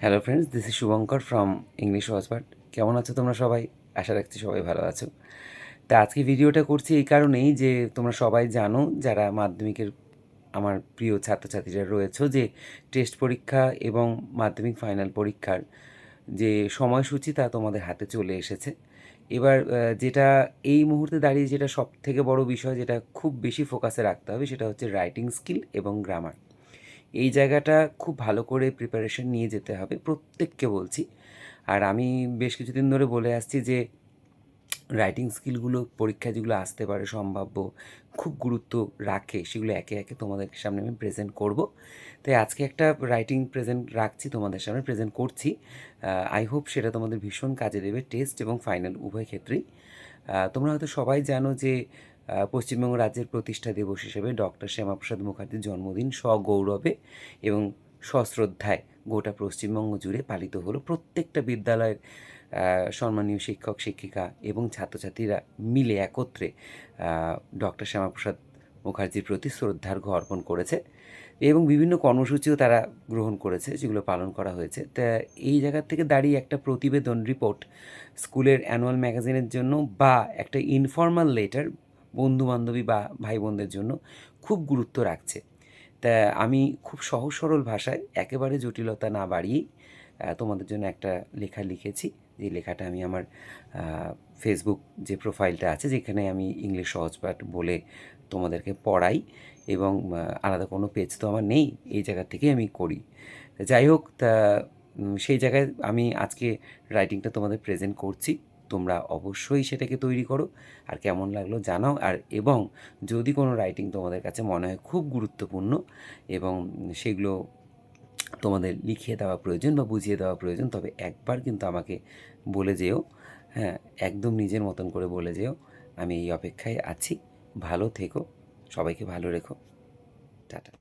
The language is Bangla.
Hello friends, this is Shubhankar from English watchpart. কেমন আছো তোমরা সবাই? আশা রাখছি সবাই ভালো আছো। তা আজকে ভিডিওটা করছি এই কারণেই যে তোমরা সবাই জানো, যারা মাধ্যমিকের আমার প্রিয় ছাত্রছাত্রীরা রয়েছে, যে টেস্ট পরীক্ষা এবং মাধ্যমিক ফাইনাল পরীক্ষার যে সময়সূচি তা তোমাদের হাতে চলে এসেছে। এবার যেটা এই মুহূর্তে দাঁড়িয়ে যেটা সব থেকে বড় বিষয়, যেটা খুব বেশি ফোকাসে রাখতে হবে, সেটা হচ্ছে রাইটিং স্কিল এবং গ্রামার। এই জায়গাটা খুব ভালো করে প্রিপারেশন নিয়ে যেতে হবে, প্রত্যেককে বলছি। আর আমি বেশ কিছুদিন ধরে বলে আসছি যে রাইটিং স্কিলগুলো পরীক্ষা যেগুলো আসতে পারে সম্ভাব্য, খুব গুরুত্ব রাখে, সেগুলো একে একে তোমাদের সামনে আমি প্রেজেন্ট করব। তাই আজকে একটা রাইটিং প্রেজেন্ট রাখছি, তোমাদের সামনে প্রেজেন্ট করছি। আই হোপ সেটা তোমাদের ভীষণ কাজে দেবে, টেস্ট এবং ফাইনাল উভয় ক্ষেত্রেই। তোমরা হয়তো সবাই জানো যে পশ্চিমবঙ্গ রাজ্যের প্রতিষ্ঠা দিবস হিসেবে ডক্টর শ্যামাপ্রসাদ মুখার্জির জন্মদিন সগৌরবে এবং সশ্রদ্ধায় গোটা পশ্চিমবঙ্গ জুড়ে পালিত হলো। প্রত্যেকটা বিদ্যালয়ের সম্মানীয় শিক্ষক শিক্ষিকা এবং ছাত্রছাত্রীরা মিলে একত্রে ডক্টর শ্যামাপ্রসাদ মুখার্জির প্রতি শ্রদ্ধার্ঘ্য অর্পণ করেছে এবং বিভিন্ন কর্মসূচিও তারা গ্রহণ করেছে, যেগুলো পালন করা হয়েছে। তা এই জায়গার থেকে দাঁড়িয়ে একটা প্রতিবেদন রিপোর্ট স্কুলের অ্যানুয়াল ম্যাগাজিনের জন্য বা একটা ইনফর্মাল লেটার বন্ধুবান্ধবী বা ভাই বোনদের জন্য খুব গুরুত্ব রাখছে। তা আমি খুব সহজ সরল ভাষায়, একেবারে জটিলতা না বাড়িয়েই তোমাদের জন্য একটা লেখা লিখেছি। যে লেখাটা আমি আমার ফেসবুক যে প্রোফাইলটা আছে, যেখানে আমি ইংলিশ সহজপাঠ বলে তোমাদেরকে পড়াই, এবং আলাদা কোনো পেজ তো আমার নেই, এই জায়গা থেকেই আমি করি। যাই হোক, তা সেই জায়গায় আমি আজকে রাইটিংটা তোমাদের প্রেজেন্ট করছি। তোমরা অবশ্যই সেটাকে তৈরি করো, আর কেমন লাগলো জানাও। আর এবং যদি কোনো রাইটিং তোমাদের কাছে মনে হয় খুব গুরুত্বপূর্ণ এবং সেগুলো তোমাদের লিখিয়ে দেওয়া প্রয়োজন বা বুঝিয়ে দেওয়া প্রয়োজন, তবে একবার কিন্তু আমাকে বলে যেও। হ্যাঁ, একদম নিজের মতন করে বলে যেও। আমি এই অপেক্ষায় আছি। ভালো থেকো, সবাইকে ভালো রেখো। টাটা।